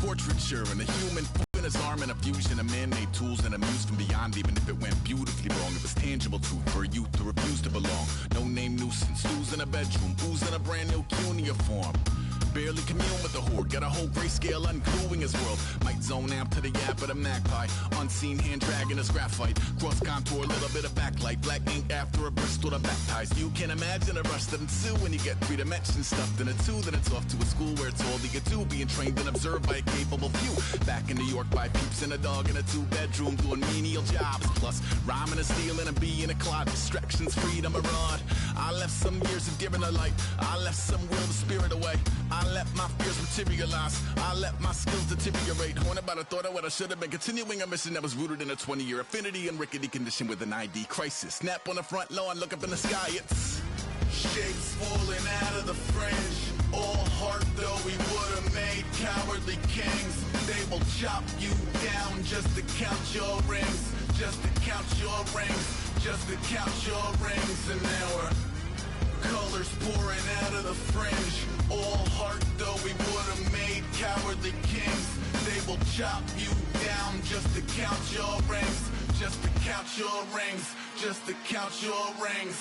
portraiture and a human in his arm and a fusion of man-made tools and a muse from beyond. Even if it went beautifully wrong, it was tangible truth for a youth to refuse to belong. No name nuisance, stools in a bedroom, oozing a brand new cuneiform. Barely commune with the horde, got a whole grayscale ungluing his world. Might zone amp to the yap of the magpie, unseen hand dragging his graphite. Cross contour, a little bit of backlight, black ink after a Bristol to baptize. You can imagine a rush that ensue when you get 3 dimensions stuffed in a 2. Then it's off to a school where it's all you get to, being trained and observed by a capable few. Back in New York by peeps and a dog in a 2-bedroom doing menial jobs. Plus rhyming and stealing and being a clod, distractions, freedom, a rod. I left some years of giving a light, I left some will the spirit away. I let my fears materialize, I let my skills deteriorate. Haunted by the thought of what I should have been, continuing a mission that was rooted in a 20-year affinity and rickety condition with an ID crisis. Snap on the front lawn, look up in the sky, it's shapes falling out of the fringe. All heart though we would have made cowardly kings. They will chop you down just to count your rings, just to count your rings, just to count your rings. And now we're colors pouring out of the fringe. All heart though we would have made cowardly kings. They will chop you down just to count your rings, just to count your rings, just to count your rings.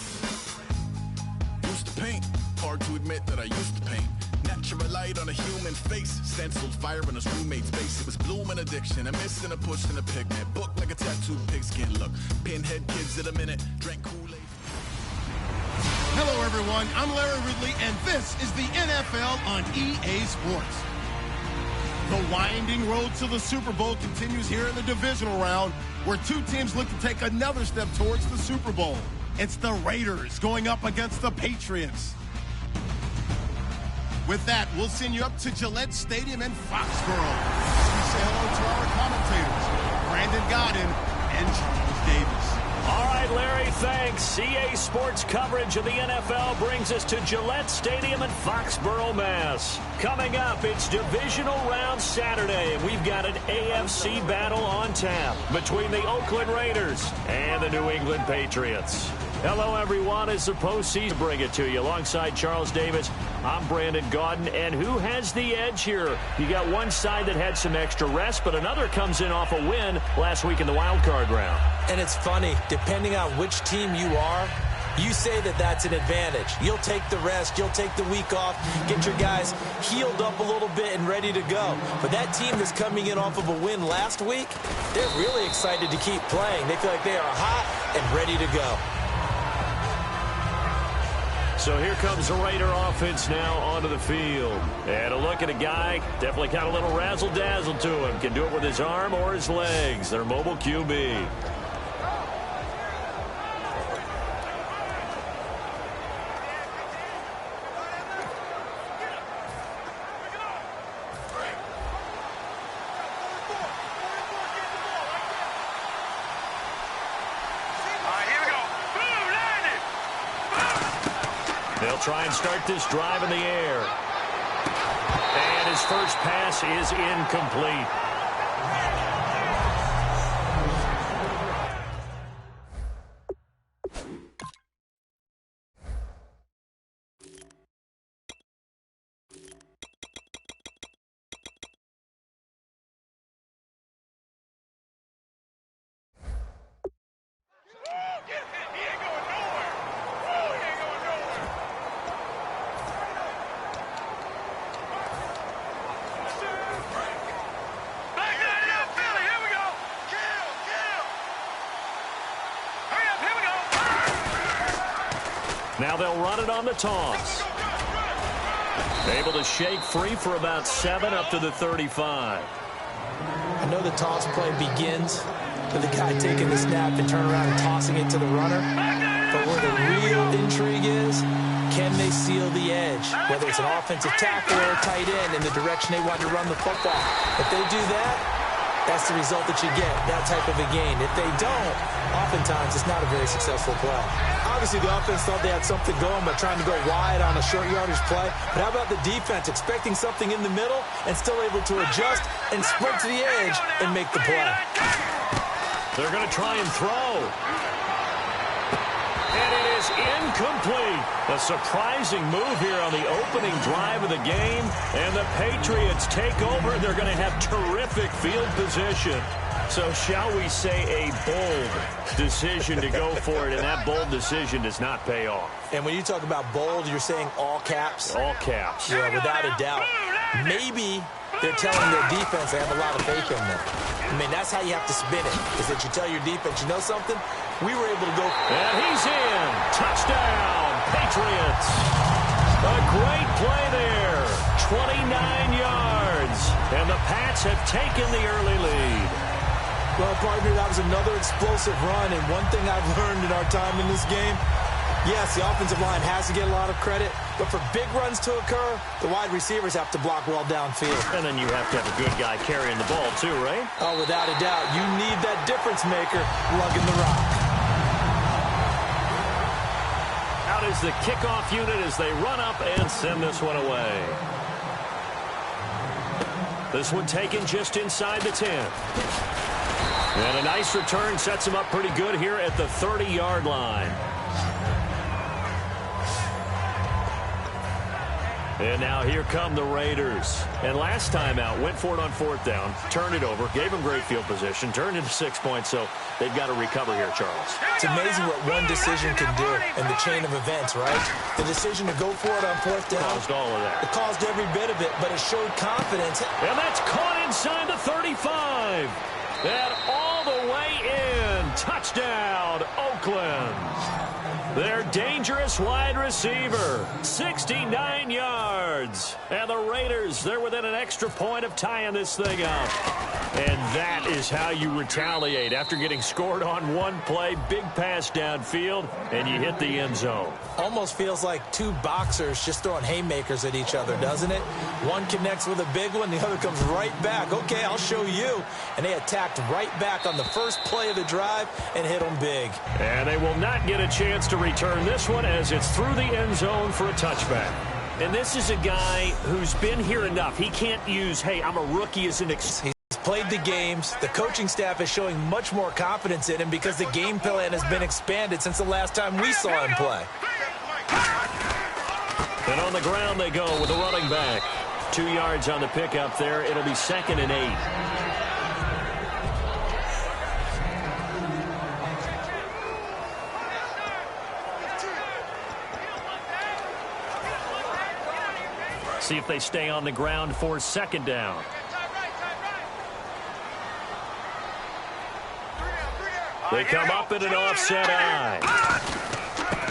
Used to paint, hard to admit that I used to paint. Natural light on a human face, stenciled fire in his roommate's face. It was blooming addiction, a miss and a push and a pigment. Book like a tattooed pigskin look. Pinhead kids in a minute, drank Kool-Aid. Hello, everyone. I'm Larry Ridley, and this is the NFL on EA Sports. The winding road to the Super Bowl continues here in the divisional round, where 2 teams look to take another step towards the Super Bowl. It's the Raiders going up against the Patriots. With that, we'll send you up to Gillette Stadium in Foxborough. We say hello to our commentators, Brandon Godden and Charles Davis. All right, Larry, thanks. EA Sports coverage of the NFL brings us to Gillette Stadium in Foxborough, Mass. Coming up, it's divisional round Saturday, and we've got an AFC battle on tap between the Oakland Raiders and the New England Patriots. Hello, everyone. It's the postseason. Bring it to you alongside Charles Davis. I'm Brandon Gaudin, and who has the edge here? You got one side that had some extra rest, but another comes in off a win last week in the wild card round. And it's funny, depending on which team you are, you say that that's an advantage. You'll take the rest, you'll take the week off, get your guys healed up a little bit and ready to go. But that team that's coming in off of a win last week, they're really excited to keep playing. They feel like they are hot and ready to go. So here comes the Raider offense now onto the field. And a look at a guy, definitely got a little razzle-dazzle to him. Can do it with his arm or his legs. Their mobile QB. They'll try and start this drive in the air. And his first pass is incomplete. Now they'll run it on the toss. Able to shake free for about 7 up to the 35. I know the toss play begins with the guy taking the snap and turn around and tossing it to the runner. But where the real intrigue is, can they seal the edge? Whether it's an offensive tackle or a tight end in the direction they want to run the football. If they do that, that's the result that you get, that type of a gain. If they don't, oftentimes it's not a very successful play. Obviously, the offense thought they had something going by trying to go wide on a short yardage play. But how about the defense expecting something in the middle and still able to adjust and sprint to the edge and make the play? They're going to try and throw. And it is is incomplete. A surprising move here on the opening drive of the game. And the Patriots take over. They're going to have terrific field position. So shall we say a bold decision to go for it, and that bold decision does not pay off. And when you talk about bold, you're saying all caps? All caps. Yeah, without a doubt. Maybe they're telling their defense they have a lot of faith in them. I mean, that's how you have to spin it, is that you tell your defense, you know something? We were able to go. And he's in. Touchdown, Patriots. A great play there. 29 yards. And the Pats have taken the early lead. Well, partner, that was another explosive run, and one thing I've learned in our time in this game, yes, the offensive line has to get a lot of credit, but for big runs to occur, the wide receivers have to block well downfield. And then you have to have a good guy carrying the ball too, right? Oh, without a doubt. You need that difference maker lugging the rock. Out is the kickoff unit as they run up and send this one away. This one taken just inside the 10. And a nice return sets him up pretty good here at the 30-yard line. And now here come the Raiders. And last time out, went for it on 4th down, turned it over, gave them great field position, turned into 6 points, so they've got to recover here, Charles. It's amazing what one decision can do in the chain of events, right? The decision to go for it on 4th down. Caused all of that. It caused every bit of it, but it showed confidence. And that's caught inside the 35. And all the way in. Touchdown, Oakland. Their dangerous wide receiver, 69 yards. And the Raiders, they're within an extra point of tying this thing up. And that is how you retaliate after getting scored on one play, big pass downfield, and you hit the end zone. Almost feels like two boxers just throwing haymakers at each other, doesn't it? One connects with a big one, the other comes right back. Okay, I'll show you. And they attacked right back on the first play of the drive and hit them big. And they will not get a chance to return this one as it's through the end zone for a touchback. And this is a guy who's been here enough. He can't use, hey, I'm a rookie as an excuse. He's played the games. The coaching staff is showing much more confidence in him because the game plan has been expanded since the last time we saw him play. And on the ground they go with the running back. 2 yards on the pickup there. It'll be 2nd and 8. See if they stay on the ground for 2nd down. They come up in an offset eye.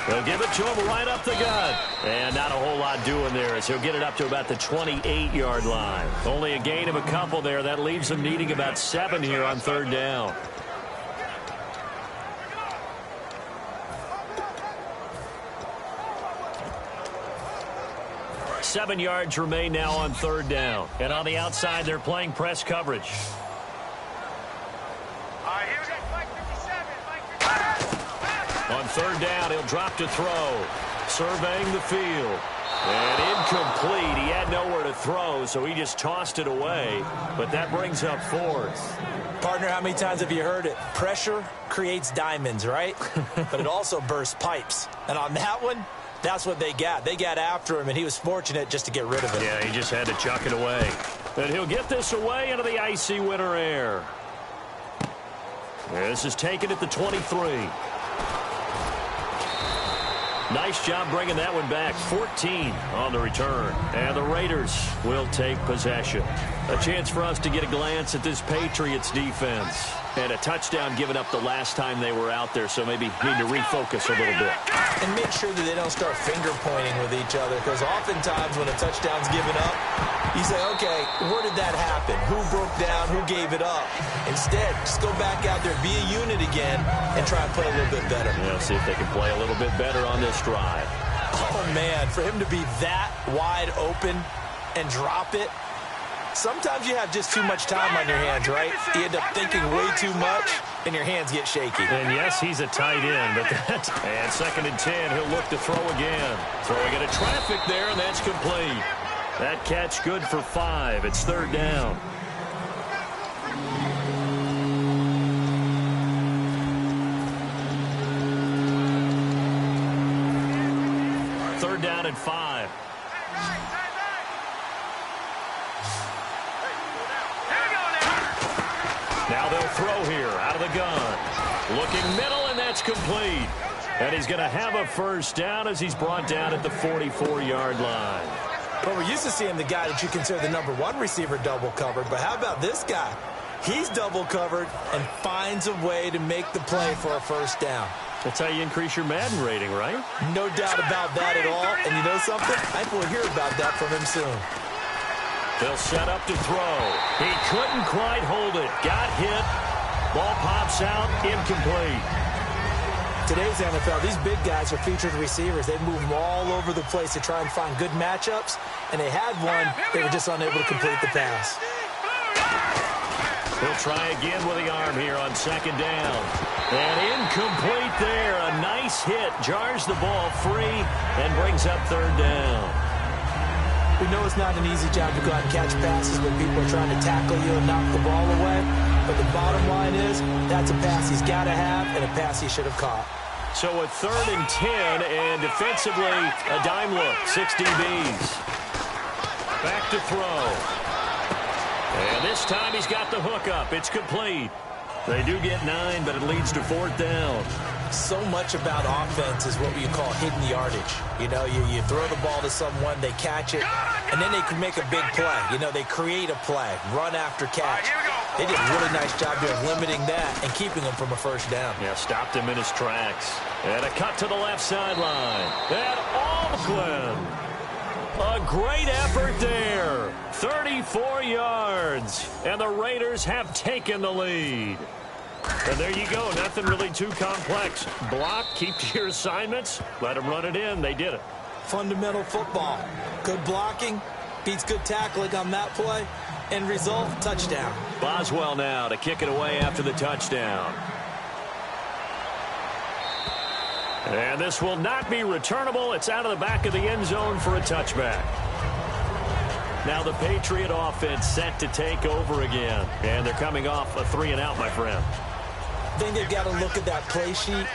They'll give it to him right up the gut. And not a whole lot doing there as he'll get it up to about the 28-yard line. Only a gain of a couple there. That leaves him needing about 7 here on 3rd down. Seven yards remain now on 3rd down. And on the outside, they're playing press coverage. On 3rd down, he'll drop to throw. Surveying the field. And incomplete. He had nowhere to throw, so he just tossed it away. But that brings up 4th. Partner, how many times have you heard it? Pressure creates diamonds, right? But it also bursts pipes. And on that one, that's what they got. They got after him, and he was fortunate just to get rid of it. Yeah, he just had to chuck it away. And he'll get this away into the icy winter air. This is taken at the 23. Nice job bringing that one back. 14 on the return. And the Raiders will take possession. A chance for us to get a glance at this Patriots defense. And a touchdown given up the last time they were out there, so maybe need to refocus a little bit. And make sure that they don't start finger pointing with each other, because oftentimes when a touchdown's given up, you say, okay, where did that happen? Who broke down? Who gave it up? Instead, just go back out there, be a unit again, and try and play a little bit better. Yeah, see if they can play a little bit better on this drive. Oh, man, for him to be that wide open and drop it, sometimes you have just too much time on your hands, right? You end up thinking way too much, and your hands get shaky. And yes, he's a tight end, but that. And 2nd and 10, he'll look to throw again. Throwing into traffic there, and that's complete. That catch good for 5. It's 3rd down. at 5. Now they'll throw here out of the gun. Looking middle, and that's complete. And he's going to have a first down as he's brought down at the 44-yard line. But we're used to seeing the guy that you consider the #1 receiver double covered. But how about this guy? He's double covered and finds a way to make the play for a first down. That's how you increase your Madden rating, right? No doubt about that at all. And you know something? I think we'll hear about that from him soon. They'll set up to throw. He couldn't quite hold it. Got hit. Ball pops out. Incomplete. Today's NFL, these big guys are featured receivers. They move them all over the place to try and find good matchups. And they had one. They were just unable to complete the pass. He'll try again with the arm here on second down. And incomplete there. A nice hit. Jars the ball free and brings up third down. We know it's not an easy job to go out and catch passes when people are trying to tackle you and knock the ball away. But the bottom line is, that's a pass he's got to have and a pass he should have caught. So a 3rd and 10, and defensively, a dime look. 6 DBs. Back to throw. And this time he's got the hook up. It's complete. They do get 9, but it leads to 4th down. So much about offense is what you call hidden yardage. You know, you throw the ball to someone, they catch it, and then they can make a big play. You know, they create a play, run after catch. They did a really nice job there of limiting that and keeping him from a first down. Yeah, stopped him in his tracks. And a cut to the left sideline. And Oakland. A great effort there. 34 yards. And the Raiders have taken the lead. And there you go. Nothing really too complex. Block, keep to your assignments, let them run it in. They did it. Fundamental football. Good blocking, beats good tackling on that play. End result, touchdown. Boswell now to kick it away after the touchdown. And this will not be returnable. It's out of the back of the end zone for a touchback. Now the Patriot offense set to take over again. And they're coming off a 3-and-out, my friend. I think they've got to look at that play sheet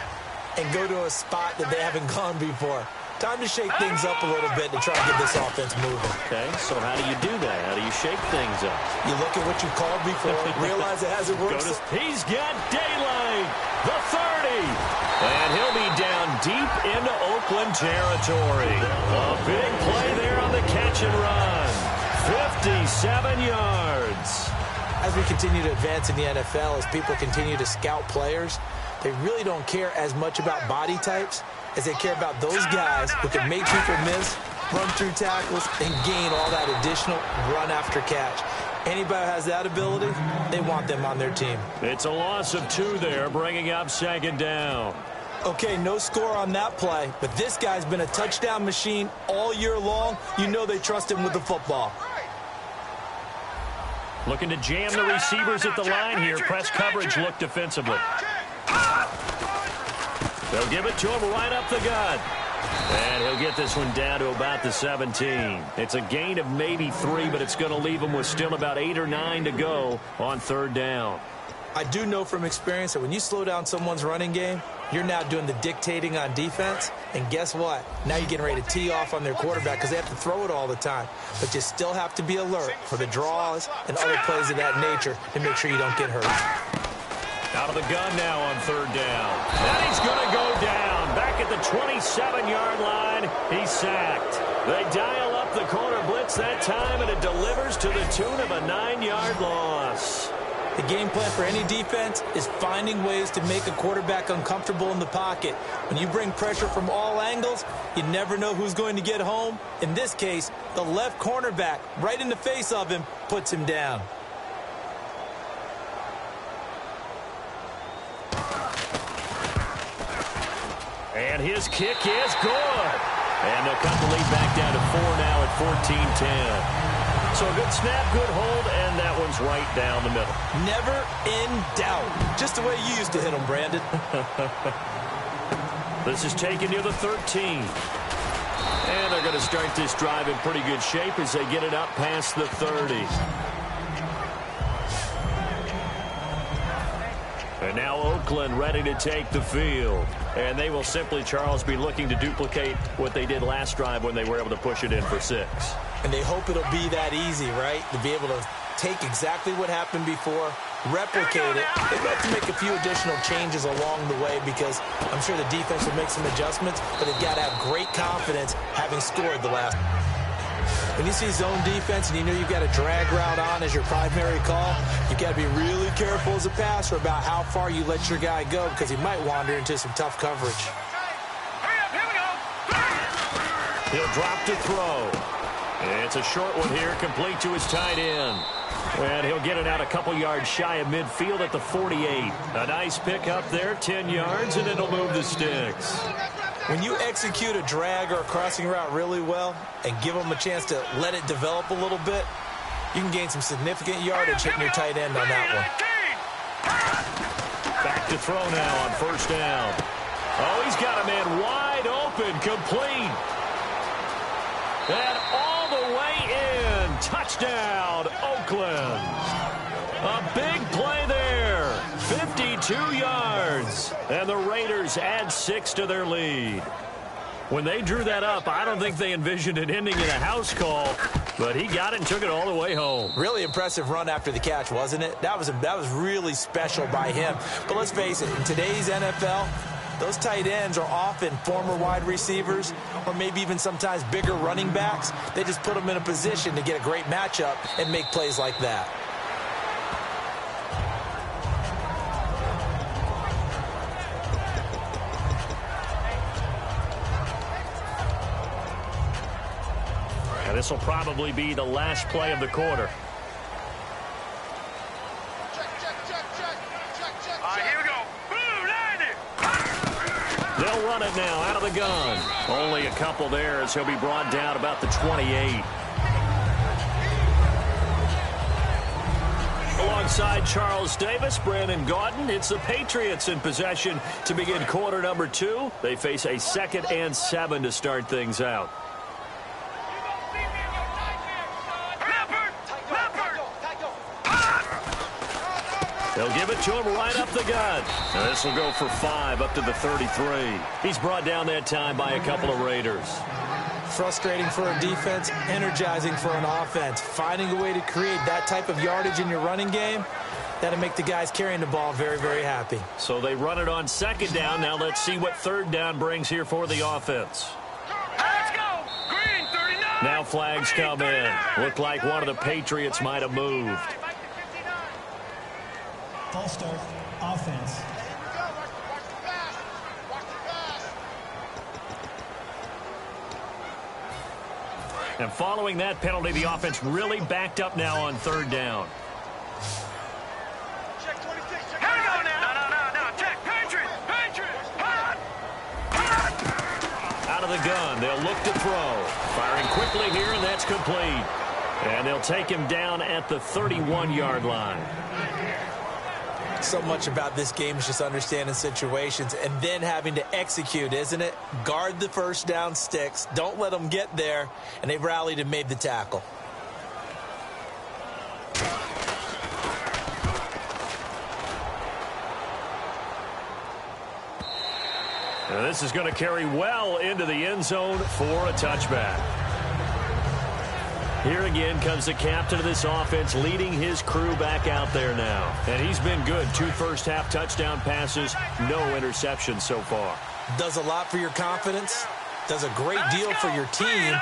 and go to a spot that they haven't gone before. Time to shake things up a little bit to try to get this offense moving. Okay, so how do you do that? How do you shake things up? You look at what you called before, realize it hasn't worked. He's got daylight, the 30. And he'll be down deep into Oakland territory. A big play there on the catch and run. 57 yards. As we continue to advance in the NFL, as people continue to scout players, they really don't care as much about body types as they care about those guys who can make people miss, run through tackles, and gain all that additional run after catch. Anybody who has that ability, they want them on their team. It's a loss of 2 there, bringing up second down. Okay, no score on that play, but this guy's been a touchdown machine all year long. You know they trust him with the football. Looking to jam the receivers at the line here. Press coverage look defensively. They'll give it to him right up the gut. And he'll get this one down to about the 17. It's a gain of maybe 3, but it's going to leave him with still about 8 or 9 to go on 3rd down. I do know from experience that when you slow down someone's running game, you're now doing the dictating on defense. And guess what? Now you're getting ready to tee off on their quarterback because they have to throw it all the time. But you still have to be alert for the draws and other plays of that nature to make sure you don't get hurt. Out of the gun now on 3rd down. And he's going to go down. Back at the 27-yard line, he's sacked. They dial up the corner blitz that time, and it delivers to the tune of a 9-yard loss. The game plan for any defense is finding ways to make a quarterback uncomfortable in the pocket. When you bring pressure from all angles, you never know who's going to get home. In this case, the left cornerback, right in the face of him, puts him down. And his kick is good. And they'll cut the lead back down to 4 now at 14-10. So a good snap, good hold, and that one's right down the middle. Never in doubt. Just the way you used to hit them, Brandon. This is taken near the 13. And they're going to start this drive in pretty good shape as they get it up past the 30. And now Oakland ready to take the field. And they will simply, Charles, be looking to duplicate what they did last drive when they were able to push it in for 6. And they hope it'll be that easy, right? To be able to take exactly what happened before, replicate it. They'd have to make a few additional changes along the way because I'm sure the defense will make some adjustments, but they've got to have great confidence having scored the last. When you see zone defense and you know you've got a drag route on as your primary call, you've got to be really careful as a passer about how far you let your guy go because he might wander into some tough coverage. He'll drop to throw. It's a short one here, complete to his tight end. And he'll get it out a couple yards shy of midfield at the 48. A nice pick up there, 10 yards, and it'll move the sticks. When you execute a drag or a crossing route really well and give them a chance to let it develop a little bit, you can gain some significant yardage hitting your tight end on that one. Back to throw now on first down. Oh, he's got a man wide open, complete. And all the way in. Touchdown, Oakland. A big play there. 52 yards. And the Raiders add 6 to their lead. When they drew that up, I don't think they envisioned it ending in a house call, but he got it and took it all the way home. Really impressive run after the catch, wasn't it? That was really special by him. But let's face it, in today's NFL, those tight ends are often former wide receivers or maybe even sometimes bigger running backs. They just put them in a position to get a great matchup and make plays like that. And this will probably be the last play of the quarter. Here we go. They'll run it now out of the gun. Only a couple there as he'll be brought down about the 28. Alongside Charles Davis, Brandon Gaudin, it's the Patriots in possession to begin quarter number 2. They face a 2nd and 7 to start things out. They'll give it to him right up the gut. And this will go for 5 up to the 33. He's brought down that time by a couple of Raiders. Frustrating for a defense, energizing for an offense. Finding a way to create that type of yardage in your running game, that'll make the guys carrying the ball very, very happy. So they run it on 2nd down. Now let's see what 3rd down brings here for the offense. Let's go. Green 39. Now flags come in. Looked like one of the Patriots might have moved. False start, offense. And following that penalty, the offense really backed up now on 3rd down. Check 26. Here we go now. No. Check. Patriot. Hot. Out of the gun. They'll look to throw. Firing quickly here, and that's complete. And they'll take him down at the 31-yard line. So much about this game is just understanding situations and then having to execute, isn't it? Guard the first down sticks. Don't let them get there. And they rallied and made the tackle. And this is going to carry well into the end zone for a touchback. Here again comes the captain of this offense leading his crew back out there now. And he's been good. 2 first-half touchdown passes, no interceptions so far. Does a lot for your confidence. Does a great deal for your team.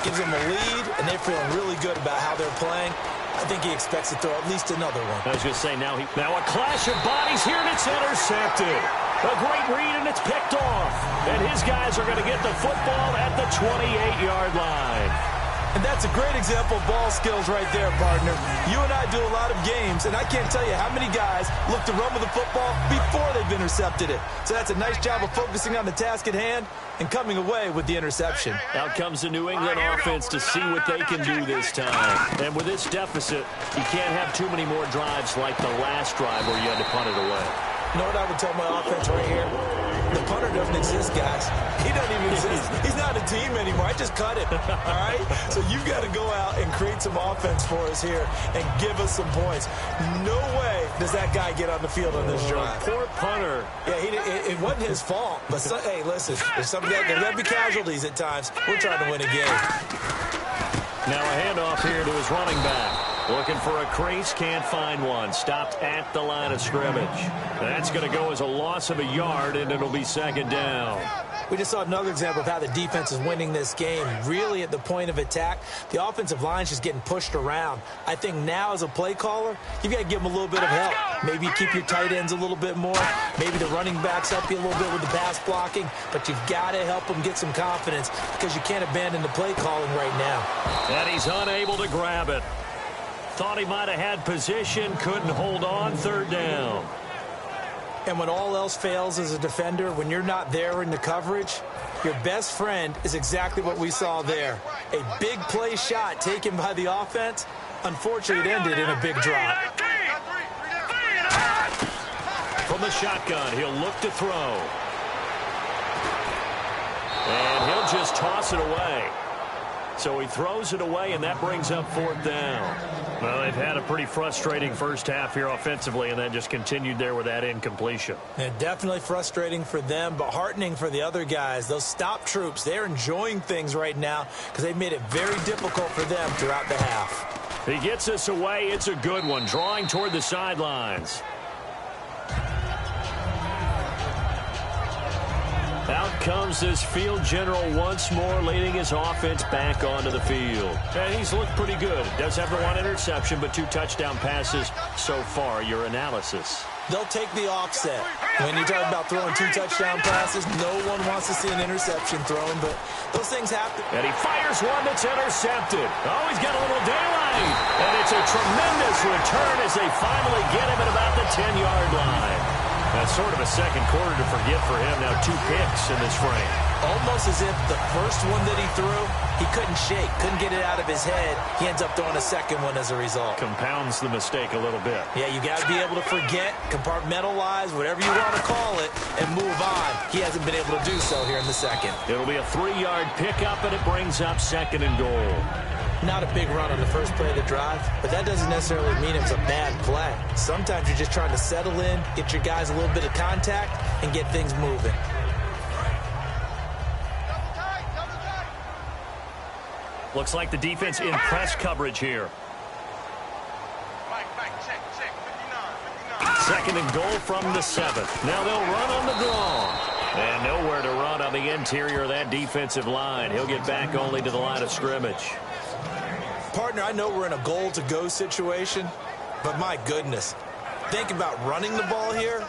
Gives them a lead, and they're feeling really good about how they're playing. I think he expects to throw at least another one. I was going to say, now a clash of bodies here, and it's intercepted. A great read, and it's picked off. And his guys are going to get the football at the 28-yard line. And that's a great example of ball skills right there, partner. You and I do a lot of games, and I can't tell you how many guys look to run with the football before they've intercepted it. So that's a nice job of focusing on the task at hand and coming away with the interception. Out comes the New England offense to see what they can do this time. And with this deficit, you can't have too many more drives like the last drive where you had to punt it away. You know what I would tell my offense right here? The punter doesn't exist, guys. He doesn't even exist. He's not a team anymore. I just cut him, all right? So you've got to go out and create some offense for us here and give us some points. No way does that guy get on the field on this drive. Poor punter. Yeah, it wasn't his fault. But, hey, listen, there's got to be casualties at times. We're trying to win a game. Now a handoff here to his running back. Looking for a crease, can't find one. Stopped at the line of scrimmage. That's going to go as a loss of a yard, and it'll be second down. We just saw another example of how the defense is winning this game. Really at the point of attack, the offensive line is just getting pushed around. I think now as a play caller, you've got to give them a little bit of help. Maybe keep your tight ends a little bit more. Maybe the running backs help you a little bit with the pass blocking. But you've got to help them get some confidence because you can't abandon the play calling right now. And he's unable to grab it. Thought he might have had position, couldn't hold on, third down. And when all else fails as a defender, when you're not there in the coverage, your best friend is exactly what we saw there. A big play shot taken by the offense. Unfortunately, it ended in a big drop. From the shotgun, he'll look to throw. And he'll just toss it away. So he throws it away, and that brings up fourth down. Well, they've had a pretty frustrating first half here offensively, and then just continued there with that incompletion. And definitely frustrating for them, but heartening for the other guys. Those stop troops, they're enjoying things right now because they've made it very difficult for them throughout the half. He gets us away. It's a good one, drawing toward the sidelines. Out comes this field general once more, leading his offense back onto the field. And he's looked pretty good. Does have the one interception, but 2 touchdown passes so far. Your analysis? They'll take the offset. When you talk about throwing 2 touchdown passes, no one wants to see an interception thrown, but those things happen. And he fires one that's intercepted. Oh, he's got a little daylight. And it's a tremendous return as they finally get him at about the 10-yard line. That's sort of a second quarter to forget for him. Now 2 picks in this frame. Almost as if the first one that he threw, he couldn't shake, couldn't get it out of his head. He ends up throwing a second one as a result. Compounds the mistake a little bit. Yeah, you got to be able to forget, compartmentalize, whatever you want to call it, and move on. He hasn't been able to do so here in the second. It'll be a 3-yard pickup, and it brings up second and goal. Not a big run on the first play of the drive, but that doesn't necessarily mean it was a bad play. Sometimes you're just trying to settle in, get your guys a little bit of contact, and get things moving. Looks like the defense in press coverage here. Second and goal from the 7th. Now they'll run on the draw. And nowhere to run on the interior of that defensive line. He'll get back only to the line of scrimmage. Partner, I know we're in a goal-to-go situation, but my goodness, think about running the ball here,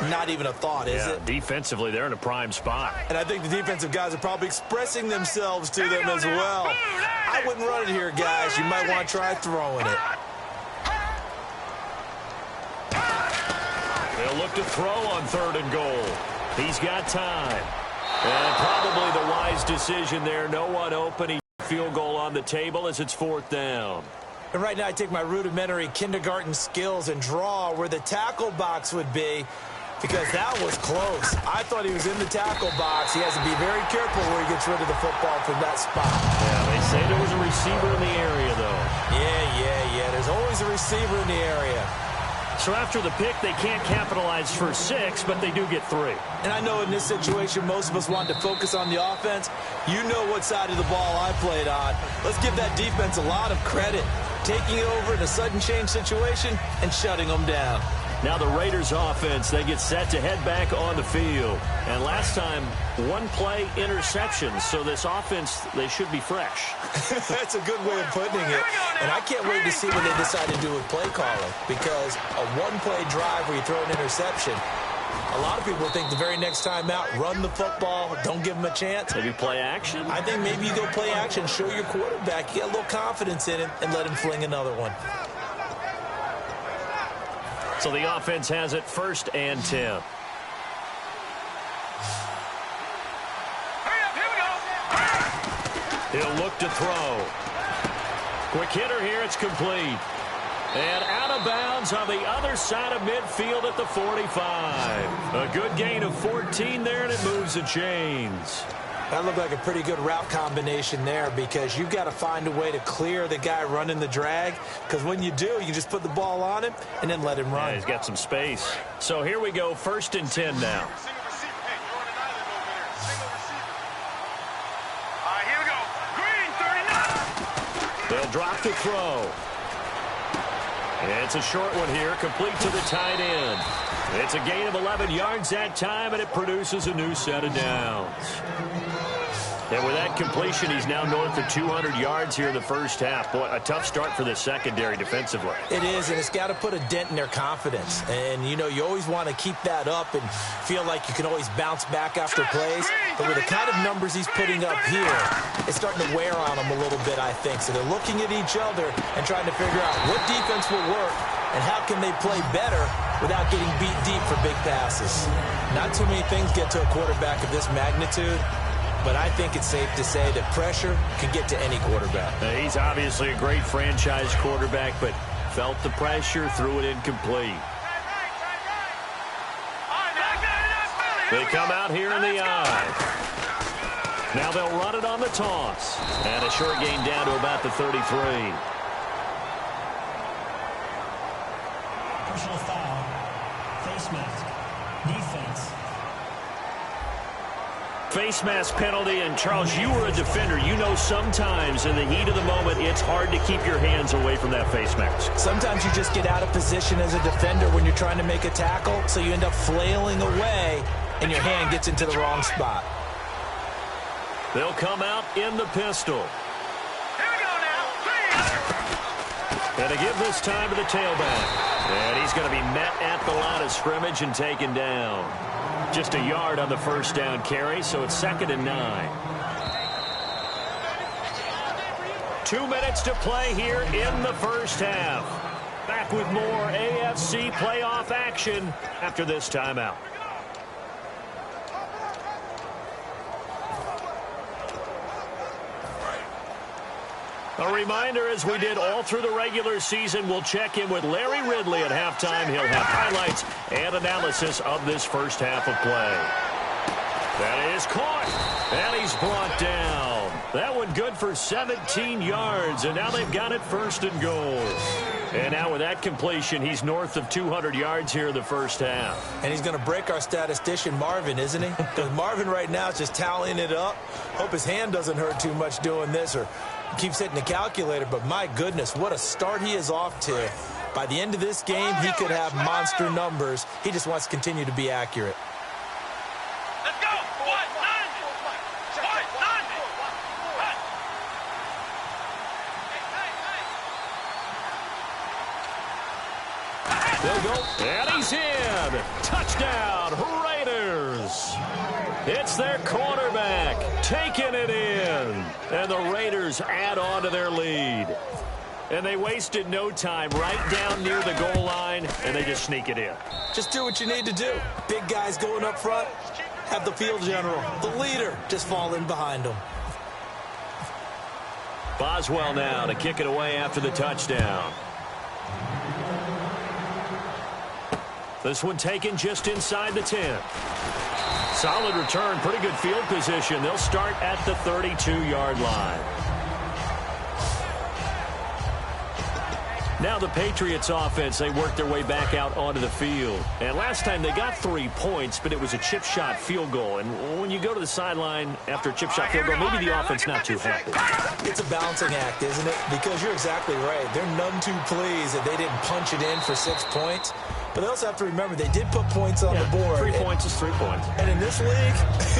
not even a thought, is it? Defensively, they're in a prime spot. And I think the defensive guys are probably expressing themselves to them as well. I wouldn't run it here, guys. You might want to try throwing it. They'll look to throw on 3rd and goal. He's got time. And probably the wise decision there. No one open. Field goal on the table as it's 4th down. And right now I take my rudimentary kindergarten skills and draw where the tackle box would be because that was close. I thought he was in the tackle box. He has to be very careful where he gets rid of the football from that spot. Yeah, they say there was a receiver in the area, though. Yeah. There's always a receiver in the area. So after the pick, they can't capitalize for 6, but they do get 3. And I know in this situation, most of us want to focus on the offense. You know what side of the ball I played on. Let's give that defense a lot of credit. Taking it over in a sudden change situation and shutting them down. Now the Raiders offense, they get set to head back on the field. And last time, 1-play interceptions. So this offense, they should be fresh. That's a good way of putting it. And I can't wait to see what they decide to do with play calling. Because a 1-play drive where you throw an interception, a lot of people think the very next time out, run the football, don't give them a chance. Maybe play action? I think maybe you go play action, show your quarterback, get a little confidence in him, and let him fling another one. So the offense has it 1st and 10. He'll look to throw. Quick hitter here. It's complete. And out of of bounds on the other side of midfield at the 45. A good gain of 14 there, and it moves the chains. That looked like a pretty good route combination there, because you've got to find a way to clear the guy running the drag, because when you do, you just put the ball on him and then let him run. Yeah, he's got some space. So here we go, 1st and 10 now. Here we go. Green, 39. They'll drop the throw. It's a short one here, complete to the tight end. It's a gain of 11 yards that time, and it produces a new set of downs. And with that completion, he's now north of 200 yards here in the first half. Boy, a tough start for the secondary defensively. It is, and it's got to put a dent in their confidence. And, you know, you always want to keep that up and feel like you can always bounce back after plays. But with the kind of numbers he's putting up here, it's starting to wear on them a little bit, I think. So they're looking at each other and trying to figure out what defense will work and how can they play better without getting beat deep for big passes. Not too many things get to a quarterback of this magnitude, but I think it's safe to say that pressure can get to any quarterback. He's obviously a great franchise quarterback, but felt the pressure, threw it incomplete. They come out here in the eye. Now they'll run it on the toss. And a short gain down to about the 33. Personal foul. Face mask. Defense. Face mask penalty, and Charles, you were a defender. You know sometimes in the heat of the moment, it's hard to keep your hands away from that face mask. Sometimes you just get out of position as a defender when you're trying to make a tackle, so you end up flailing away, and your hand gets into the wrong spot. They'll come out in the pistol. Here we go now. And to give this time to the tailback. And he's going to be met at the line of scrimmage and taken down. Just a yard on the first down carry, so it's 2nd and 9. 2 minutes to play here in the first half. Back with more AFC playoff action after this timeout. A reminder, as we did all through the regular season, we'll check in with Larry Ridley at halftime. He'll have highlights and analysis of this first half of play. That is caught, and he's brought down. That one good for 17 yards, and now they've got it 1st and goal. And now with that completion, he's north of 200 yards here in the first half. And he's going to break our statistician, Marvin, isn't he? Because Marvin right now is just tallying it up. Hope his hand doesn't hurt too much doing this, or keeps hitting the calculator. But my goodness, what a start he is off to. By the end of this game, he could have monster numbers. He just wants to continue to be accurate. Let's go. They'll go, and he's in. Touchdown, Raiders. It's their quarterback taking it in. And the Raiders add on to their lead. And they wasted no time, right down near the goal line, and they just sneak it in. Just do what you need to do. Big guys going up front, have the field general, the leader, just fall in behind them. Boswell now to kick it away after the touchdown. This one taken just inside the 10. Solid return, pretty good field position. They'll start at the 32-yard line. Now the Patriots offense, they work their way back out onto the field. And last time they got 3 points, but it was a chip shot field goal. And when you go to the sideline after a chip shot field goal, maybe the offense not too happy. It's a balancing act, isn't it? Because you're exactly right. They're none too pleased that they didn't punch it in for 6 points. But they also have to remember they did put points on the board. 3 points is 3 points. And in this league,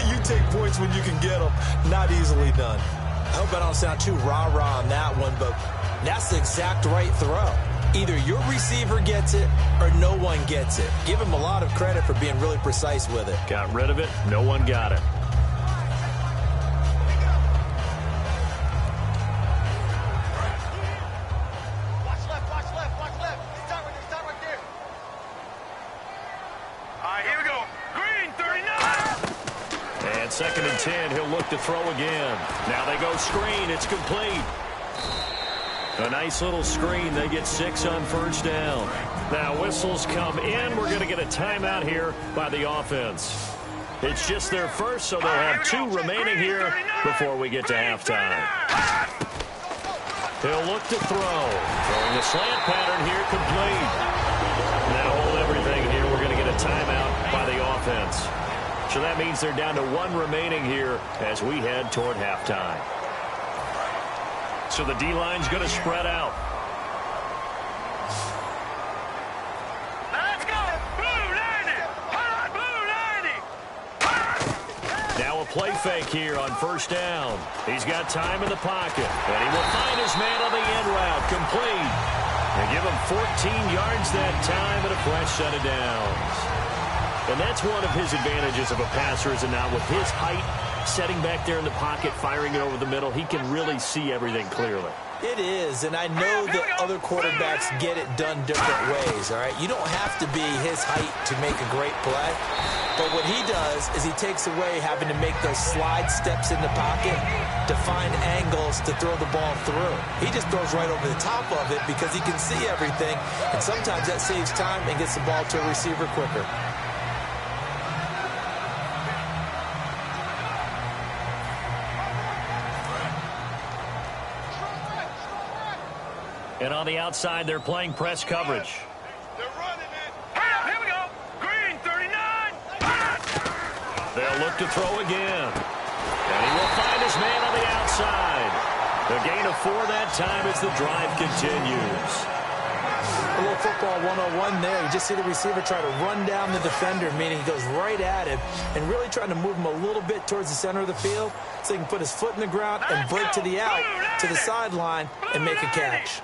you take points when you can get them. Not easily done. I hope I don't sound too rah-rah on that one, but that's the exact right throw. Either your receiver gets it or no one gets it. Give him a lot of credit for being really precise with it. Got rid of it. No one got it. Second and 10, he'll look to throw again. Now they go screen, it's complete. A nice little screen. They get 6 on first down. Now whistles come in. We're going to get a timeout here by the offense. It's just their first, so they'll have 2 remaining here before we get to halftime. He'll look to throw. Throwing the slant pattern here, complete. Now hold everything here. We're going to get a timeout by the offense. So that means they're down to 1 remaining here as we head toward halftime. So the D-line's going to spread out. Let's go! Blue 90! Hold on, Blue 90! Now a play fake here on first down. He's got time in the pocket, and he will find his man on the end route. Complete. They give him 14 yards that time and a fresh set of downs. And that's one of his advantages of a passer, is it not? With his height, setting back there in the pocket, firing it over the middle, he can really see everything clearly. It is, and I know that other quarterbacks get it done different ways, all right? You don't have to be his height to make a great play, but what he does is he takes away having to make those slide steps in the pocket to find angles to throw the ball through. He just throws right over the top of it because he can see everything, and sometimes that saves time and gets the ball to a receiver quicker. And on the outside, they're playing press coverage. They're running it. Here we go. Green 39. They'll look to throw again. And he will find his man on the outside. The gain of 4 that time as the drive continues. A little football 101 there. You just see the receiver try to run down the defender, meaning he goes right at him and really trying to move him a little bit towards the center of the field so he can put his foot in the ground and break to the out, to the sideline, and make a catch.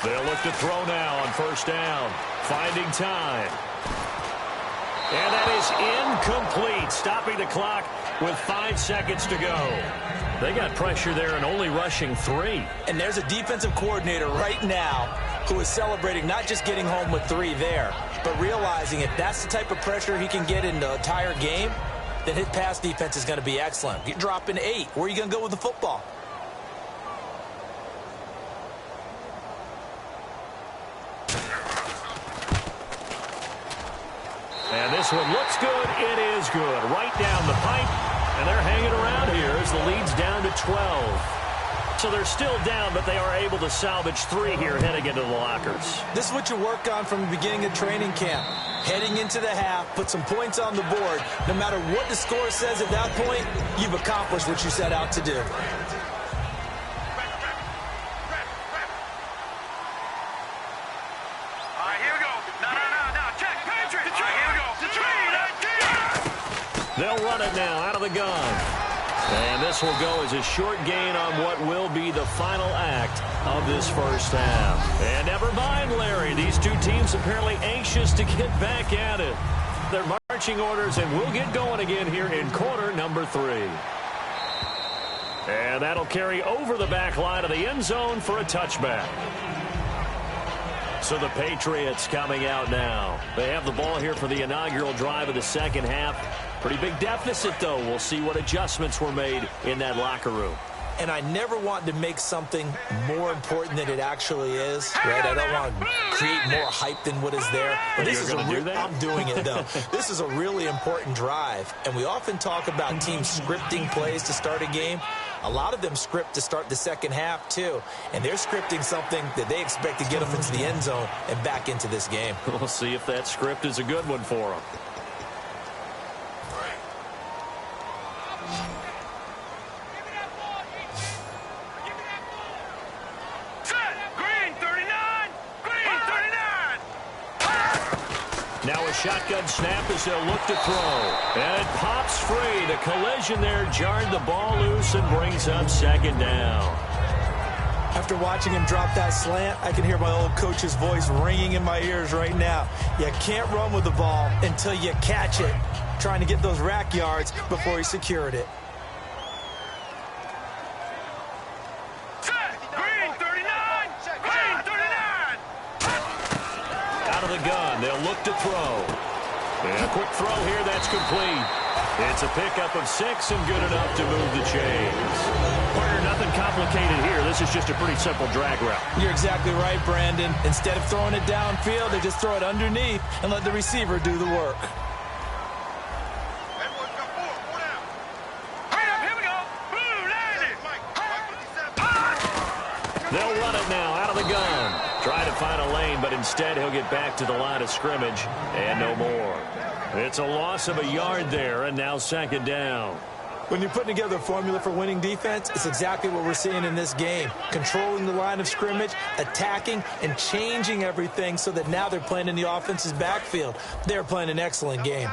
They'll look to throw now on first down. Finding time. And that is incomplete. Stopping the clock with 5 seconds to go. They got pressure there and only rushing 3. And there's a defensive coordinator right now who is celebrating not just getting home with 3 there, but realizing if that's the type of pressure he can get in the entire game, then his pass defense is going to be excellent. You're dropping 8. Where are you going to go with the football? And this one looks good. It is good. Right down the pipe. And they're hanging around here as the lead's down to 12. So they're still down, but they are able to salvage 3 here heading into the lockers. This is what you work on from the beginning of training camp. Heading into the half, put some points on the board. No matter what the score says at that point, you've accomplished what you set out to do. They'll run it now out of the gun. And this will go as a short gain on what will be the final act of this first half. And never mind, Larry. These 2 teams apparently anxious to get back at it. Their marching orders, and we'll get going again here in quarter number 3. And that'll carry over the back line of the end zone for a touchback. So the Patriots coming out now. They have the ball here for the inaugural drive of the second half. Pretty big deficit, though. We'll see what adjustments were made in that locker room. And I never want to make something more important than it actually is, right? I don't want to create more hype than what is there. But this is I'm doing it, though. This is a really important drive. And we often talk about teams scripting plays to start a game. A lot of them script to start the second half, too. And they're scripting something that they expect to get them into the end zone and back into this game. We'll see if that script is a good one for them. Now a shotgun snap as they'll look to throw. And it pops free. The collision there jarred the ball loose and brings up second down. After watching him drop that slant, I can hear my old coach's voice ringing in my ears right now. You can't run with the ball until you catch it. Trying to get those rack yards before he secured it. They'll look to throw. And a quick throw here, that's complete. It's a pickup of 6 and good enough to move the chains. Partner, nothing complicated here. This is just a pretty simple drag route. You're exactly right, Brandon. Instead of throwing it downfield, they just throw it underneath and let the receiver do the work. They'll run it now out of the gun. Try to find a lane, but instead he'll get back to the line of scrimmage and no more. It's a loss of a yard there, and now second down. When you're putting together a formula for winning defense, it's exactly what we're seeing in this game. Controlling the line of scrimmage, attacking, and changing everything so that now they're playing in the offense's backfield. They're playing an excellent game.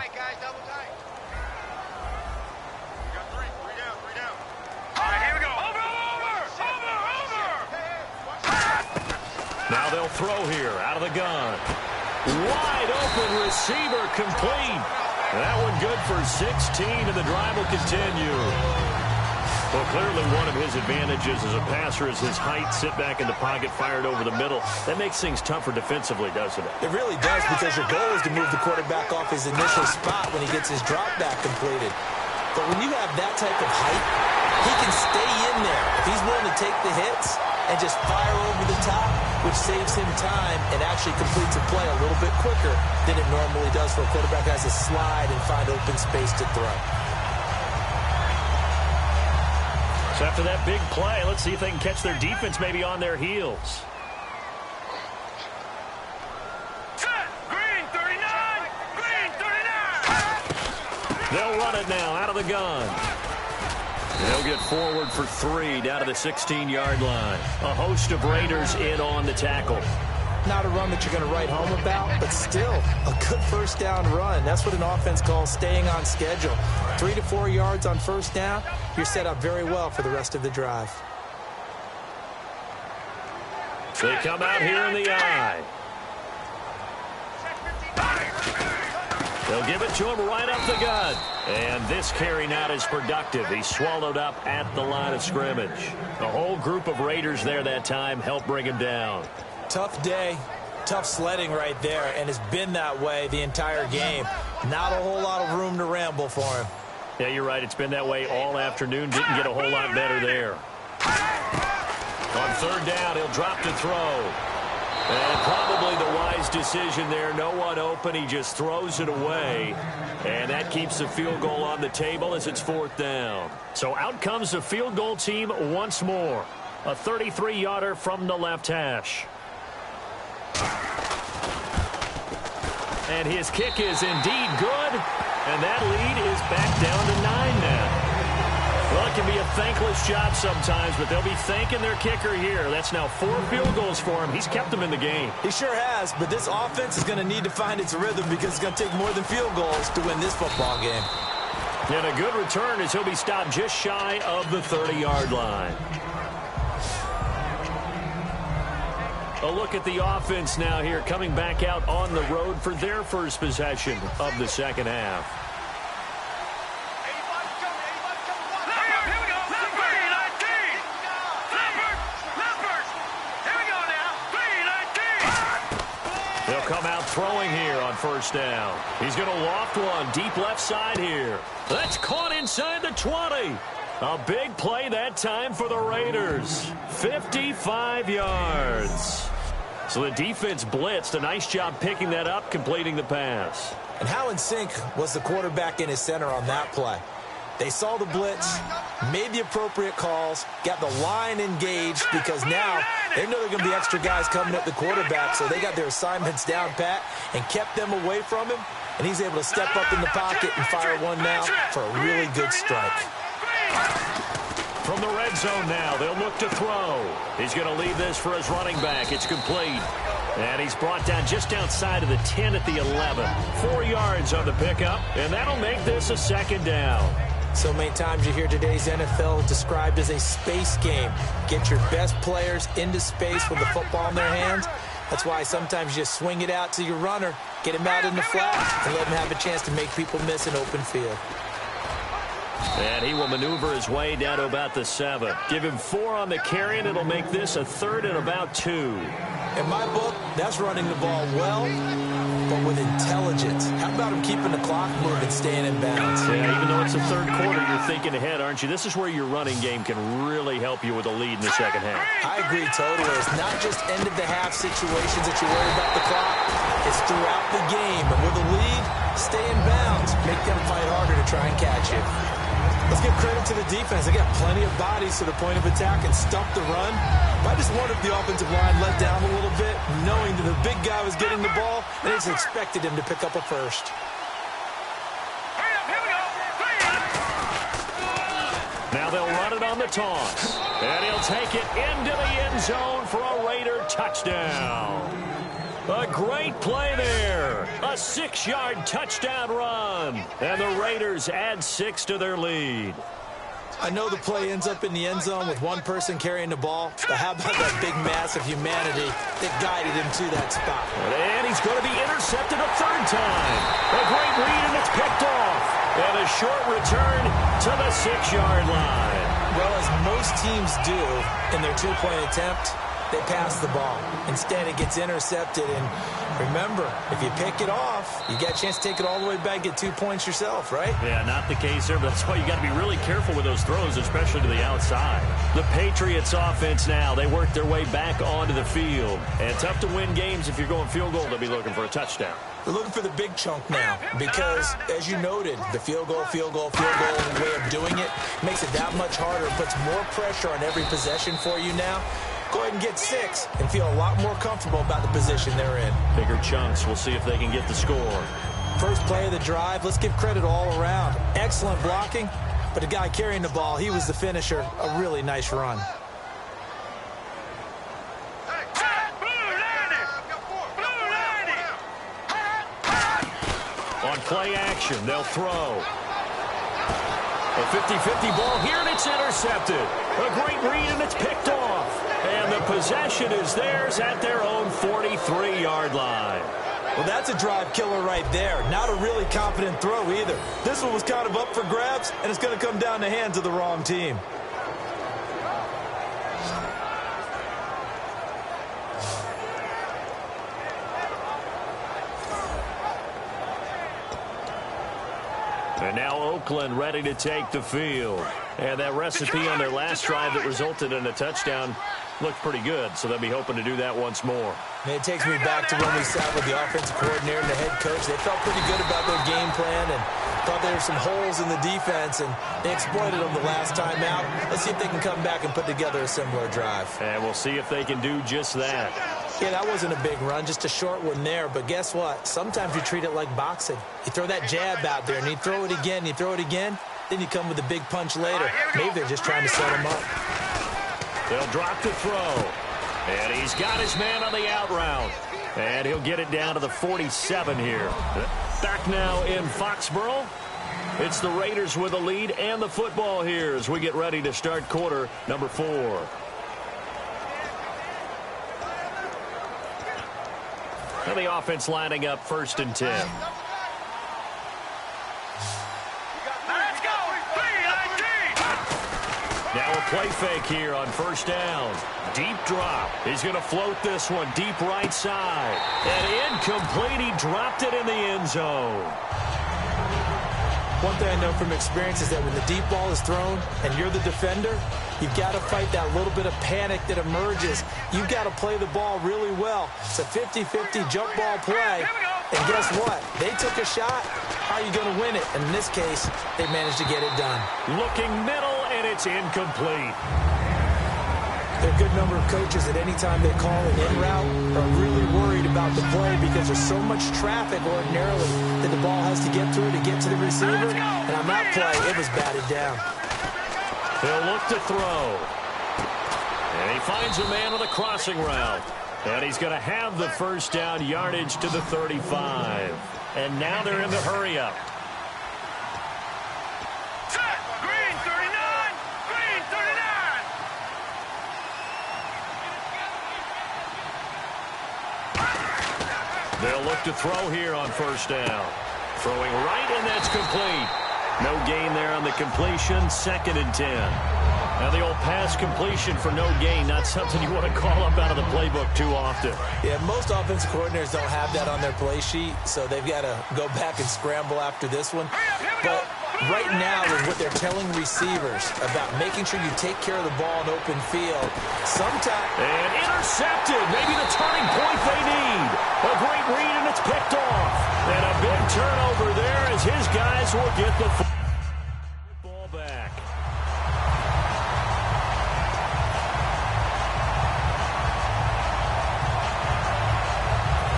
Now they'll throw here out of the gun. Wide open receiver complete. That one good for 16, and the drive will continue. Well, clearly one of his advantages as a passer is his height. Sit back in the pocket, fired over the middle. That makes things tougher defensively, doesn't it? It really does, because your goal is to move the quarterback off his initial spot when he gets his drop back completed. But when you have that type of height, he can stay in there. If he's willing to take the hits and just fire over the top, which saves him time and actually completes a play a little bit quicker than it normally does for a quarterback who has to slide and find open space to throw. So after that big play, let's see if they can catch their defense maybe on their heels. Green 39! Green 39! They'll run it now out of the gun. They'll get forward for 3 down to the 16-yard line. A host of Raiders in on the tackle. Not a run that you're going to write home about, but still a good first down run. That's what an offense calls staying on schedule. 3 to 4 yards on first down, you're set up very well for the rest of the drive. They come out here in the eye. They'll give it to him right up the gut. And this carry not as productive. He's swallowed up at the line of scrimmage. The whole group of Raiders there that time helped bring him down. Tough day, tough sledding right there, and it's been that way the entire game. Not a whole lot of room to ramble for him. Yeah, you're right. It's been that way all afternoon. Didn't get a whole lot better there. On third down, he'll drop to throw. And probably the wise decision there. No one open. He just throws it away. And that keeps the field goal on the table as it's fourth down. So out comes the field goal team once more. A 33-yarder from the left hash. And his kick is indeed good. And that lead is back down to 9 now. Well, it can be a thankless job sometimes, but they'll be thanking their kicker here. That's now 4 field goals for him. He's kept them in the game. He sure has, but this offense is going to need to find its rhythm because it's going to take more than field goals to win this football game. And a good return as he'll be stopped just shy of the 30-yard line. A look at the offense now here, coming back out on the road for their first possession of the second half. They'll come out throwing here on first down. He's going to loft one deep left side here. That's caught inside the 20. A big play that time for the Raiders. 55 yards. So the defense blitzed. A nice job picking that up, completing the pass. And how in sync was the quarterback in his center on that play? They saw the blitz, made the appropriate calls, got the line engaged because now they know there are going to be extra guys coming at the quarterback, so they got their assignments down pat and kept them away from him, and he's able to step up in the pocket and fire one now for a really good strike. From the red zone now, they'll look to throw. He's going to leave this for his running back. It's complete. And he's brought down just outside of the 10 at the 11. 4 yards on the pickup, and that'll make this a second down. So many times you hear today's NFL described as a space game. Get your best players into space with the football in their hands. That's why sometimes you just swing it out to your runner, get him out in the flat, and let him have a chance to make people miss an open field. And he will maneuver his way down to about the 7. Give him 4 on the carry, and it'll make this a 3rd and about 2. In my book, that's running the ball well, but with intelligence. How about him keeping the clock moving, staying in bounds? Yeah, even though it's the 3rd quarter, you're thinking ahead, aren't you? This is where your running game can really help you with a lead in the second half. I agree totally. It's not just end-of-the-half situations that you worry about the clock. It's throughout the game. And with a lead, stay in bounds. Make them fight harder to try and catch you. Let's give credit to the defense. They got plenty of bodies to the point of attack and stump the run. But I just wonder if the offensive line let down a little bit, knowing that the big guy was getting the ball, and they just expected him to pick up a first. Now they'll run it on the toss. And he'll take it into the end zone for a Raider touchdown. A great play there. A 6-yard touchdown run. And the Raiders add 6 to their lead. I know the play ends up in the end zone with one person carrying the ball, but how about that big mass of humanity that guided him to that spot? And he's going to be intercepted a 3rd time. A great read, and it's picked off. And a short return to the 6-yard line. Well, as most teams do in their 2-point attempt, they pass the ball. Instead, it gets intercepted. And remember, if you pick it off, you get a chance to take it all the way back, get 2 points yourself, right? Yeah, not the case there, but that's why you got to be really careful with those throws, especially to the outside. The Patriots offense now, they work their way back onto the field. And tough to win games if you're going field goal. They'll be looking for a touchdown. They're looking for the big chunk now because, as you noted, the field goal way of doing it makes it that much harder, puts more pressure on every possession for you now. Go ahead and get 6 and feel a lot more comfortable about the position they're in. Bigger chunks. We'll see if they can get the score. First play of the drive, let's give credit all around. Excellent blocking, but the guy carrying the ball, he was the finisher. A really nice run. On play action, they'll throw. A 50-50 ball here, and it's intercepted. A great read, and it's picked off. And the possession is theirs at their own 43-yard line. Well, that's a drive killer right there. Not a really confident throw either. This one was kind of up for grabs, and it's going to come down the hands of the wrong team. And now Oakland ready to take the field. And that recipe on their last drive that resulted in a touchdown looked pretty good, so they'll be hoping to do that once more. And it takes me back to when we sat with the offensive coordinator and the head coach. They felt pretty good about their game plan and thought there were some holes in the defense, and they exploited them the last time out. Let's see if they can come back and put together a similar drive. And we'll see if they can do just that. Yeah, that wasn't a big run, just a short one there. But guess what? Sometimes you treat it like boxing. You throw that jab out there, and you throw it again, you throw it again, then you come with a big punch later. Maybe they're just trying to set him up. They'll drop the throw. And he's got his man on the out route. And he'll get it down to the 47 here. Back now in Foxborough. It's the Raiders with the lead and the football here as we get ready to start quarter number 4. Now the offense lining up 1st and 10. Now a play fake here on 1st down. Deep drop. He's going to float this one deep right side. And incomplete. He dropped it in the end zone. One thing I know from experience is that when the deep ball is thrown and you're the defender, you've got to fight that little bit of panic that emerges. You've got to play the ball really well. It's a 50-50 jump ball play. And guess what? They took a shot. How are you going to win it? And in this case, they managed to get it done. Looking middle, and it's incomplete. There are a good number of coaches that any time they call an in route are really worried about the play because there's so much traffic ordinarily that the ball has to get through to get to the receiver. And on that play, it was batted down. He'll look to throw. And he finds a man on the crossing route. And he's going to have the 1st down yardage to the 35. And now they're in the hurry-up. Green 39! Green 39! They'll look to throw here on 1st down. Throwing right, and that's complete. No gain there on the completion, 2nd and 10. Now the old pass completion for no gain, not something you want to call up out of the playbook too often. Yeah, most offensive coordinators don't have that on their play sheet, so they've got to go back and scramble after this one. But right now, with what they're telling receivers about making sure you take care of the ball in open field, sometimes... And intercepted, maybe the turning point they need. A great read, and it's picked off. And a big turnover there as his guys will get the ball back.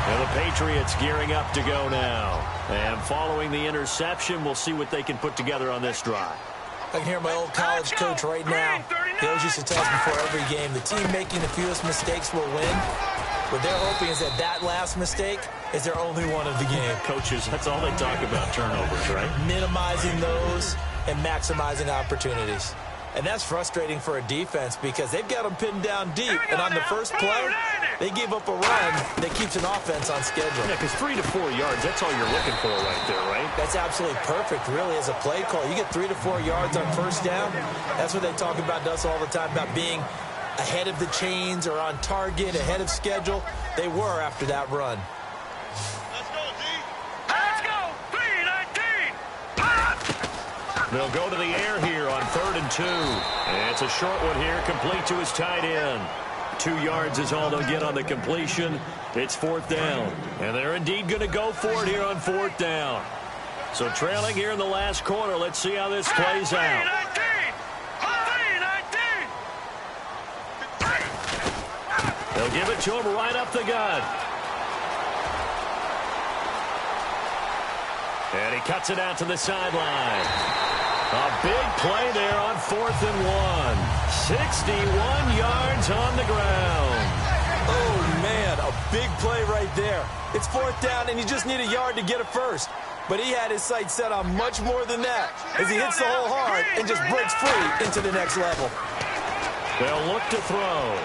And the Patriots gearing up to go now. And following the interception, we'll see what they can put together on this drive. I can hear my old college coach right now. He always used to tell us before every game, the team making the fewest mistakes will win. What they're hoping is that that last mistake is their only one of the game. Coaches, that's all they talk about, turnovers, right? Minimizing those and maximizing opportunities. And that's frustrating for a defense because they've got them pinned down deep. And on the first play, they give up a run that keeps an offense on schedule. Yeah, because 3 to 4 yards, that's all you're looking for right there, right? That's absolutely perfect, really, as a play call. You get 3 to 4 yards on first down. That's what they talk about to us all the time, about being ahead of the chains or on target, ahead of schedule. They were after that run. Let's go, D. Let's go. 3-19. They'll go to the air here on 3rd and 2. And it's a short one here, complete to his tight end. 2 yards is all they'll get on the completion. It's 4th down. And they're indeed going to go for it here on 4th down. So trailing here in the last quarter. Let's see how this plays out. 3-19. They'll give it to him right up the gut. And he cuts it out to the sideline. A big play there on 4th and 1. 61 yards on the ground. Oh, man, a big play right there. It's 4th down, and you just need a yard to get it first. But he had his sights set on much more than that as he hits the hole hard and just breaks free into the next level. They'll look to throw.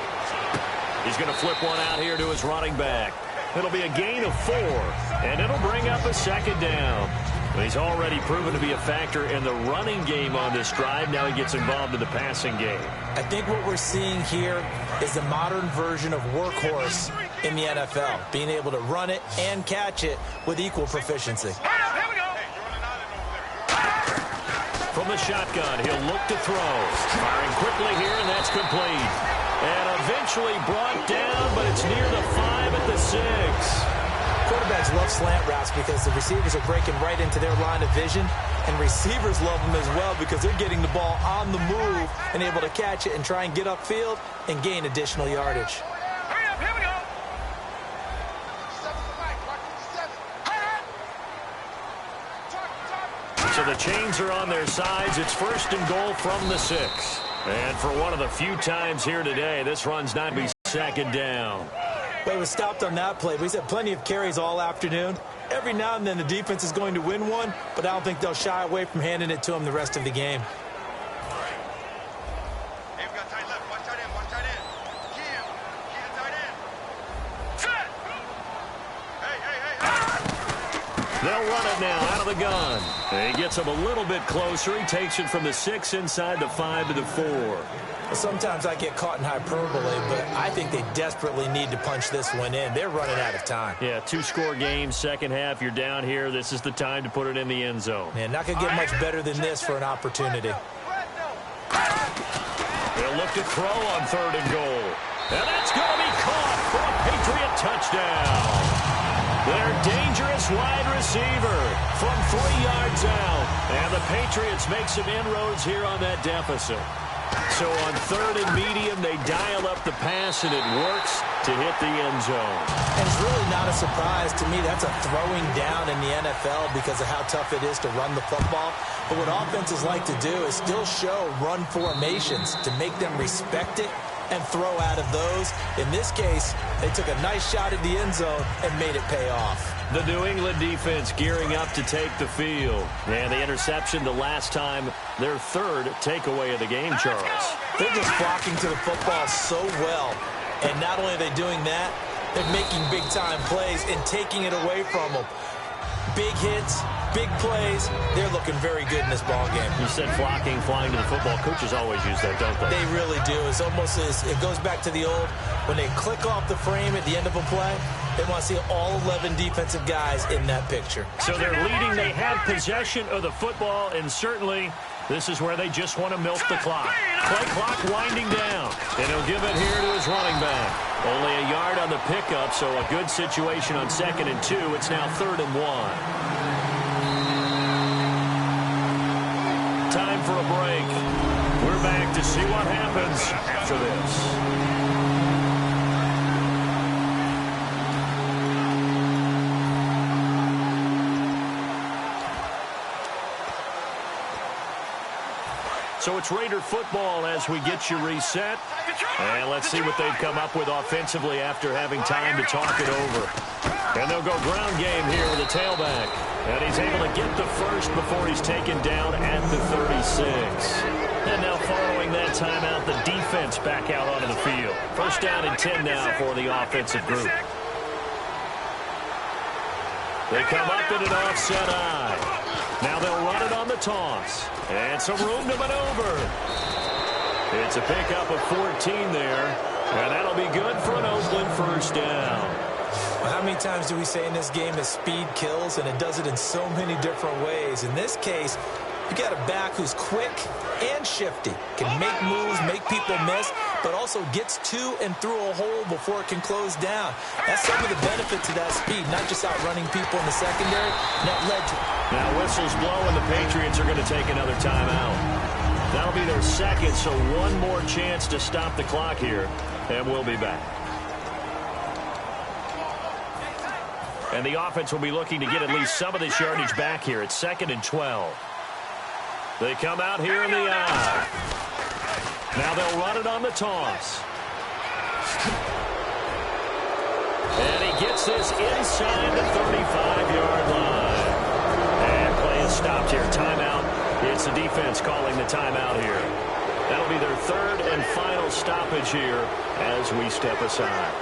He's going to flip one out here to his running back. It'll be a gain of 4, and it'll bring up a 2nd down. He's already proven to be a factor in the running game on this drive. Now he gets involved in the passing game. I think what we're seeing here is the modern version of workhorse in the NFL, being able to run it and catch it with equal proficiency. Here we go. From the shotgun, he'll look to throw. Firing quickly here, and that's complete. And eventually brought down, but it's near the 5 at the 6. Quarterbacks love slant routes because the receivers are breaking right into their line of vision, and receivers love them as well because they're getting the ball on the move and able to catch it and try and get upfield and gain additional yardage. Hurry up, here we go. So the chains are on their sides. It's 1st and goal from the 6. And for one of the few times here today, this run's not be 2nd down. Well, it was stopped on that play, but he's had plenty of carries all afternoon. Every now and then the defense is going to win one, but I don't think they'll shy away from handing it to him the rest of the game. Hey, we got tight left. Watch tight end. Watch tight end. Key the tight end. Set. Hey. They'll run it now out of the gun. He gets him a little bit closer. He takes it from the 6 inside the 5 to the 4. Sometimes I get caught in hyperbole, but I think they desperately need to punch this one in. They're running out of time. Yeah, 2-score game, second half. You're down here. This is the time to put it in the end zone. Man, not going to get much better than this for an opportunity. They'll look to throw on 3rd and goal. And that's going to be caught for a Patriot touchdown. Their dangerous wide receiver from 3 yards out. And the Patriots make some inroads here on that deficit. So on 3rd and medium, they dial up the pass, and it works to hit the end zone. And it's really not a surprise to me. That's a throwing down in the NFL because of how tough it is to run the football. But what offenses like to do is still show run formations to make them respect it and throw out of those. In this case, they took a nice shot at the end zone and made it pay off. The New England defense gearing up to take the field. And the interception the last time, their 3rd takeaway of the game, Charles. They're just flocking to the football so well. And not only are they doing that, they're making big-time plays and taking it away from them. Big hits, big plays, they're looking very good in this ball game. You said flocking, flying to the football. Coaches always use that, don't they? They really do. It's almost it goes back to the old, when they click off the frame at the end of a play, they want to see all 11 defensive guys in that picture. So they're leading. They have possession of the football, and certainly this is where they just want to milk the clock. Play clock winding down, and he'll give it here to his running back. Only a yard on the pickup, so a good situation on 2nd and 2. It's now 3rd and 1. Time for a break. We're back to see what happens after this. So it's Raider football as we get you reset. And let's see what they've come up with offensively after having time to talk it over. And they'll go ground game here with a tailback. And he's able to get the first before he's taken down at the 36. And now following that timeout, the defense back out onto the field. 1st down and 10 now for the offensive group. They come up in an offset eye. Now they'll run it on the toss. And some room to maneuver. It's a pickup of 14 there. And that'll be good for an Oakland 1st down. Well, how many times do we say in this game that speed kills, and it does it in so many different ways? In this case, you got a back who's quick and shifty, can make moves, make people miss, but also gets to and through a hole before it can close down. That's some of the benefits of that speed, not just outrunning people in the secondary. And that led to... Now whistles blow, and the Patriots are going to take another timeout. That'll be their 2nd, so one more chance to stop the clock here, and we'll be back. And the offense will be looking to get at least some of this yardage back here. It's 2nd and 12. They come out here in the eye. Now they'll run it on the toss. And he gets this inside the 35-yard line. And play is stopped here. Timeout. It's the defense calling the timeout here. That'll be their 3rd and final stoppage here as we step aside.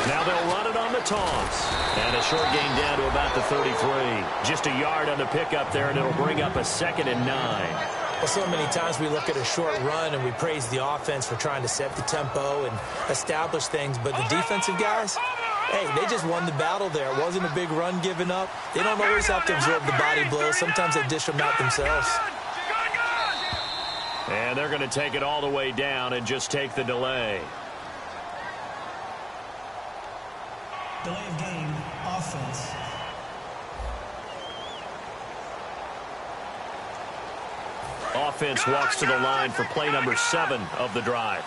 Now they'll run it on the toss. And a short gain down to about the 33. Just a yard on the pickup there, and it'll bring up a 2nd and 9. Well, so many times we look at a short run and we praise the offense for trying to set the tempo and establish things. But the defensive guys, hey, they just won the battle there. It wasn't a big run given up. They don't always have to absorb the body blows. Sometimes they dish them out themselves. And they're going to take it all the way down and just take the delay. Delay of game, offense. Offense walks to the line for play number 7 of the drive.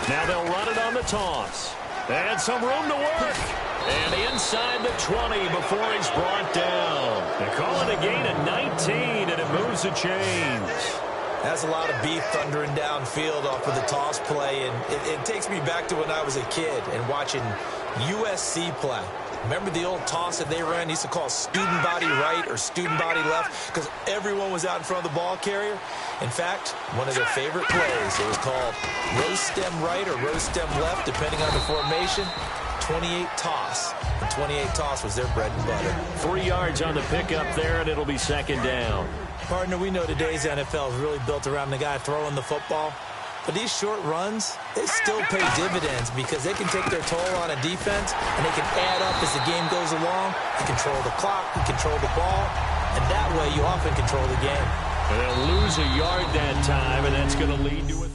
Now they'll run it on the toss. And some room to work. And inside the 20 before he's brought down. They call it a gain of 19, and it moves the chains. That's a lot of beef thundering downfield off of the toss play, and it takes me back to when I was a kid and watching USC play. Remember the old toss that they ran? They used to call student body right or student body left because everyone was out in front of the ball carrier. In fact, one of their favorite plays, it was called rose stem right or rose stem left, depending on the formation. 28 toss. And 28 toss was their bread and butter. 3 yards on the pickup there, and it'll be 2nd down. Partner, we know today's NFL is really built around the guy throwing the football. But these short runs, they still pay dividends because they can take their toll on a defense, and they can add up as the game goes along. You control the clock, you control the ball, and that way you often control the game. And they'll lose a yard that time, and that's going to lead to a